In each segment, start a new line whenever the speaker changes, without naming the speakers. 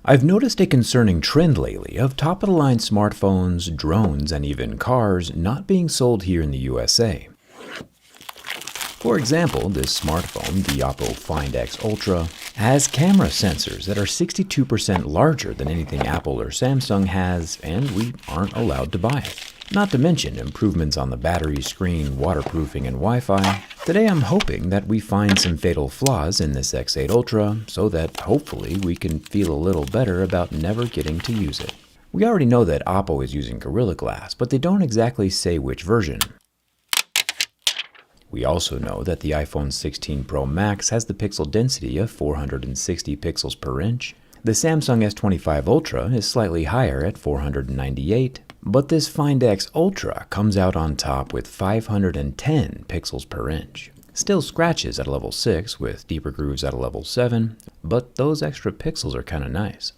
I've noticed a concerning trend lately of top-of-the-line smartphones, drones, and even cars not being sold here in the USA. For example, this smartphone, the Oppo Find X Ultra, has camera sensors that are 62% larger than anything Apple or Samsung has, and we aren't allowed to buy it. Not to mention improvements on the battery, screen, waterproofing, and Wi-Fi. Today I'm hoping that we find some fatal flaws in this X8 Ultra so that hopefully we can feel a little better about never getting to use it. We already know that Oppo is using Gorilla Glass, but they don't exactly say which version. We also know that the iPhone 16 Pro Max has the pixel density of 460 pixels per inch. The Samsung S25 Ultra is slightly higher at 498, but this Find X Ultra comes out on top with 510 pixels per inch. Still scratches at a level 6 with deeper grooves at a level 7, but those extra pixels are kinda nice.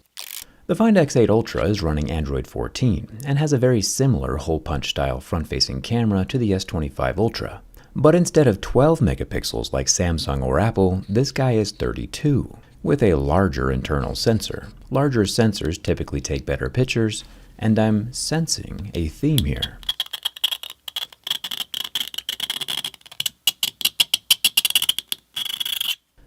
The Find X8 Ultra is running Android 14 and has a very similar hole punch style front-facing camera to the S25 Ultra. But instead of 12 megapixels like Samsung or Apple, this guy is 32, with a larger internal sensor. Larger sensors typically take better pictures, and I'm sensing a theme here.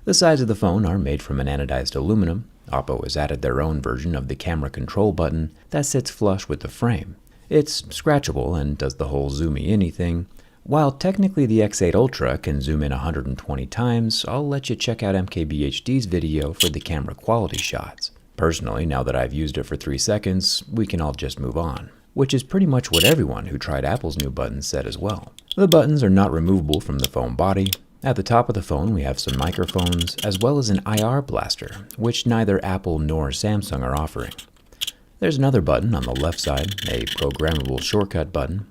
The sides of the phone are made from an anodized aluminum. Oppo has added their own version of the camera control button that sits flush with the frame. It's scratchable and does the whole zoomy in thing. While technically the X8 Ultra can zoom in 120 times, I'll let you check out MKBHD's video for the camera quality shots. Personally, now that I've used it for 3 seconds, we can all just move on, which is pretty much what everyone who tried Apple's new buttons said as well. The buttons are not removable from the phone body. At the top of the phone, we have some microphones, as well as an IR blaster, which neither Apple nor Samsung are offering. There's another button on the left side, a programmable shortcut button.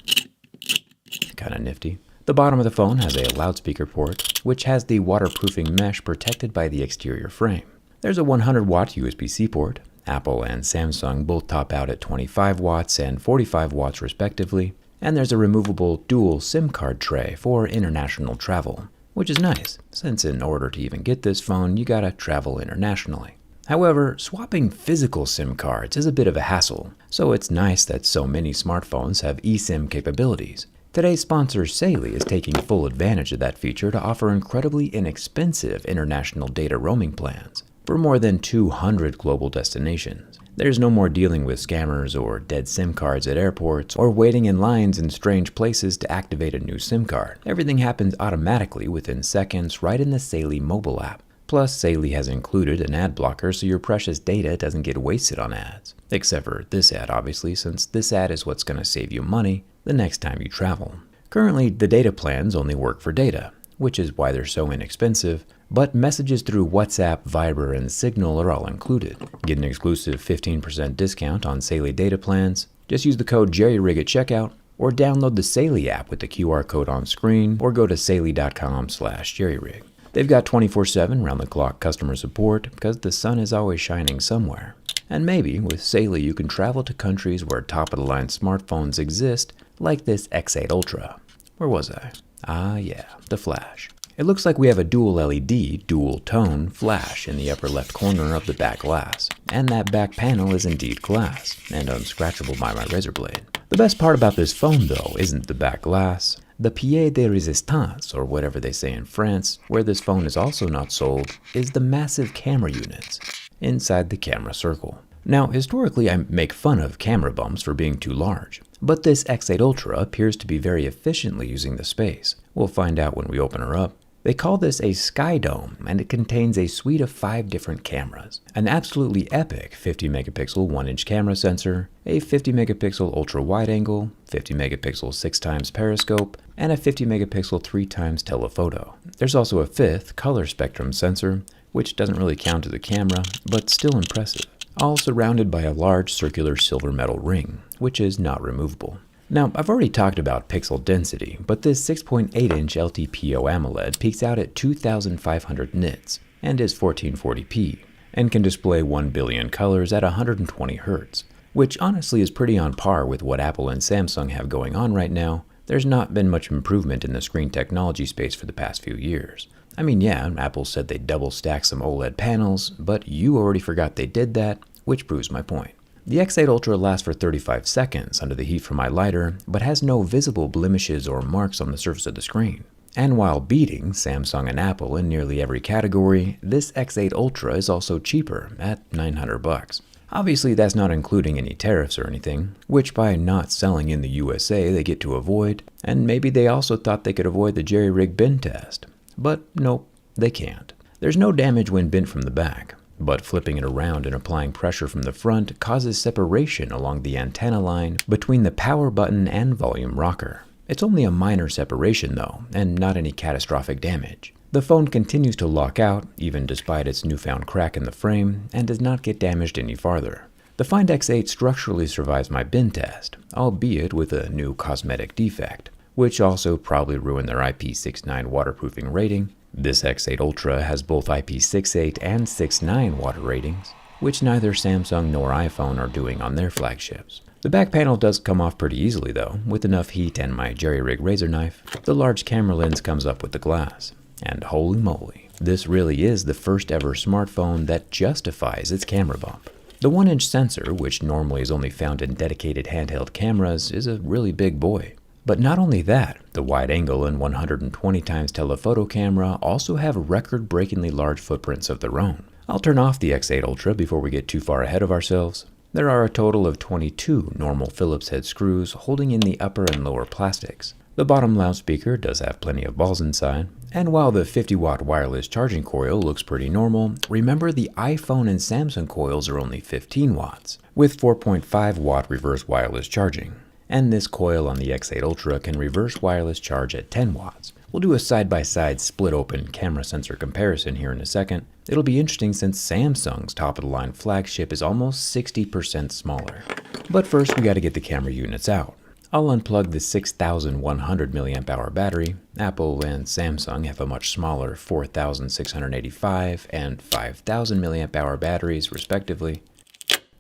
Kinda nifty. The bottom of the phone has a loudspeaker port, which has the waterproofing mesh protected by the exterior frame. There's a 100-watt USB-C port. Apple and Samsung both top out at 25 watts and 45 watts respectively. And there's a removable dual SIM card tray for international travel, which is nice, since in order to even get this phone, you gotta travel internationally. However, swapping physical SIM cards is a bit of a hassle, so it's nice that so many smartphones have eSIM capabilities. Today's sponsor, Saley, is taking full advantage of that feature to offer incredibly inexpensive international data roaming plans for more than 200 global destinations. There's no more dealing with scammers or dead SIM cards at airports or waiting in lines in strange places to activate a new SIM card. Everything happens automatically within seconds right in the Saley mobile app. Plus, Saley has included an ad blocker so your precious data doesn't get wasted on ads. Except for this ad, obviously, since this ad is what's going to save you money the next time you travel. Currently, the data plans only work for data, which is why they're so inexpensive, but messages through WhatsApp, Viber, and Signal are all included. Get an exclusive 15% discount on Saley data plans. Just use the code JerryRig at checkout, or download the Saley app with the QR code on screen, or go to saley.com/JerryRig. They've got 24/7 round-the-clock customer support because the sun is always shining somewhere. And maybe with Saley you can travel to countries where top-of-the-line smartphones exist, like this X8 Ultra. Where was I? Ah yeah, the flash. It looks like we have a dual LED, dual tone flash in the upper left corner of the back glass. And that back panel is indeed glass, and unscratchable by my razor blade. The best part about this phone though isn't the back glass. The pied de résistance, or whatever they say in France, where this phone is also not sold, is the massive camera units inside the camera circle. Now, historically, I make fun of camera bumps for being too large, but this X8 Ultra appears to be very efficiently using the space. We'll find out when we open her up. They call this a Sky Dome, and it contains a suite of 5 different cameras. An absolutely epic 50 megapixel 1-inch camera sensor, a 50 megapixel ultra wide angle, 50 megapixel 6x periscope, and a 50 megapixel 3x telephoto. There's also a 5th color spectrum sensor, which doesn't really count as a camera, but still impressive. All surrounded by a large circular silver metal ring, which is not removable. Now, I've already talked about pixel density, but this 6.8-inch LTPO AMOLED peaks out at 2,500 nits and is 1440p, and can display 1 billion colors at 120 Hz, which honestly is pretty on par with what Apple and Samsung have going on right now. There's not been much improvement in the screen technology space for the past few years. I mean, yeah, Apple said they double stacked some OLED panels, but you already forgot they did that which proves my point. The X8 Ultra lasts for 35 seconds under the heat from my lighter, but has no visible blemishes or marks on the surface of the screen. And while beating Samsung and Apple in nearly every category, this X8 Ultra is also cheaper at $900. Obviously, that's not including any tariffs or anything, which by not selling in the USA they get to avoid, and maybe they also thought they could avoid the JerryRig bin test. But nope, they can't. There's no damage when bent from the back, but flipping it around and applying pressure from the front causes separation along the antenna line between the power button and volume rocker. It's only a minor separation though, and not any catastrophic damage. The phone continues to lock out, even despite its newfound crack in the frame, and does not get damaged any farther. The Find X8 structurally survives my bin test, albeit with a new cosmetic defect, which also probably ruined their IP69 waterproofing rating. This X8 Ultra has both IP68 and 6.9 water ratings, which neither Samsung nor iPhone are doing on their flagships. The back panel does come off pretty easily though, with enough heat and my JerryRig razor knife. The large camera lens comes up with the glass. And holy moly, this really is the first ever smartphone that justifies its camera bump. The 1-inch sensor, which normally is only found in dedicated handheld cameras, is a really big boy. But not only that, the wide angle and 120x telephoto camera also have record-breakingly large footprints of their own. I'll turn off the X8 Ultra before we get too far ahead of ourselves. There are a total of 22 normal Phillips head screws holding in the upper and lower plastics. The bottom loudspeaker does have plenty of balls inside, and while the 50-watt wireless charging coil looks pretty normal, remember the iPhone and Samsung coils are only 15 watts, with 4.5-watt reverse wireless charging. And this coil on the X8 Ultra can reverse wireless charge at 10 watts. We'll do a side-by-side split-open camera sensor comparison here in a second. It'll be interesting since Samsung's top-of-the-line flagship is almost 60% smaller. But first we gotta get the camera units out. I'll unplug the 6,100 mAh battery. Apple and Samsung have a much smaller 4,685 and 5,000 mAh batteries respectively.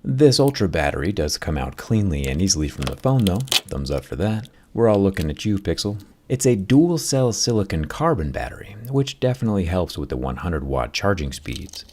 This Ultra battery does come out cleanly and easily from the phone though, thumbs up for that. We're all looking at you, Pixel. It's a dual-cell silicon carbon battery, which definitely helps with the 100-watt charging speeds.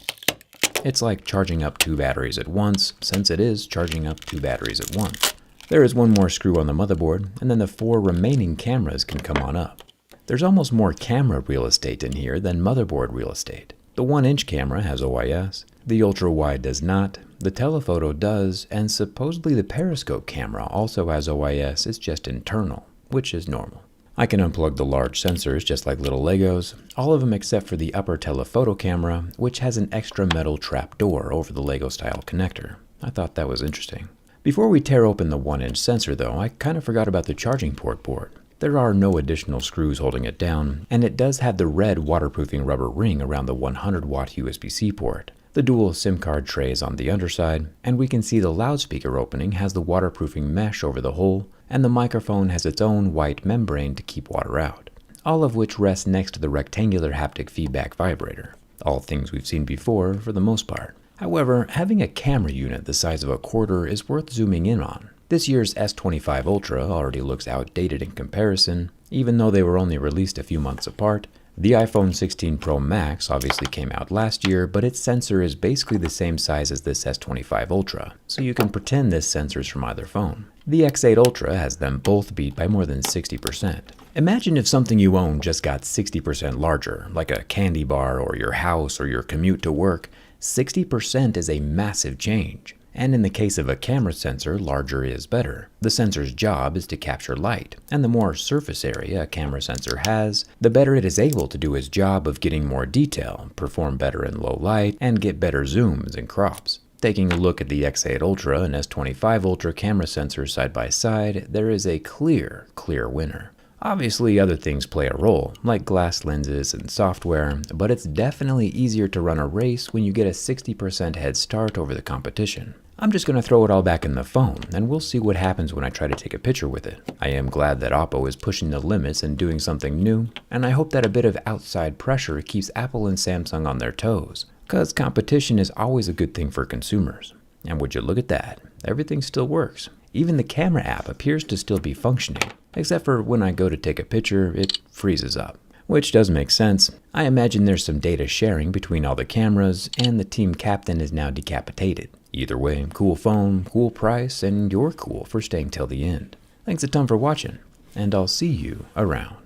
It's like charging up 2 batteries at once, since it is charging up 2 batteries at once. There is one more screw on the motherboard, and then the 4 remaining cameras can come on up. There's almost more camera real estate in here than motherboard real estate. The 1-inch camera has OIS, the ultra-wide does not, the telephoto does, and supposedly the periscope camera also has OIS, it's just internal, which is normal. I can unplug the large sensors just like little Legos, all of them except for the upper telephoto camera, which has an extra metal trap door over the Lego-style connector. I thought that was interesting. Before we tear open the 1-inch sensor though, I kind of forgot about the charging port board. There are no additional screws holding it down, and it does have the red waterproofing rubber ring around the 100-watt USB-C port. The dual SIM card tray is on the underside, and we can see the loudspeaker opening has the waterproofing mesh over the hole, and the microphone has its own white membrane to keep water out, all of which rests next to the rectangular haptic feedback vibrator. All things we've seen before for the most part. However, having a camera unit the size of a quarter is worth zooming in on. This year's S25 Ultra already looks outdated in comparison, even though they were only released a few months apart. The iPhone 16 Pro Max obviously came out last year, but its sensor is basically the same size as this S25 Ultra, so you can pretend this sensor is from either phone. The X8 Ultra has them both beat by more than 60%. Imagine if something you own just got 60% larger, like a candy bar or your house or your commute to work. 60% is a massive change. And in the case of a camera sensor, larger is better. The sensor's job is to capture light, and the more surface area a camera sensor has, the better it is able to do its job of getting more detail, perform better in low light, and get better zooms and crops. Taking a look at the X8 Ultra and S25 Ultra camera sensors side by side, there is a clear winner. Obviously, other things play a role, like glass lenses and software, but it's definitely easier to run a race when you get a 60% head start over the competition. I'm just going to throw it all back in the phone, and we'll see what happens when I try to take a picture with it. I am glad that Oppo is pushing the limits and doing something new, and I hope that a bit of outside pressure keeps Apple and Samsung on their toes, because competition is always a good thing for consumers. And would you look at that, everything still works. Even the camera app appears to still be functioning, except for when I go to take a picture, it freezes up. Which does make sense. I imagine there's some data sharing between all the cameras, and the team captain is now decapitated. Either way, cool phone, cool price, and you're cool for staying till the end. Thanks a ton for watching, and I'll see you around.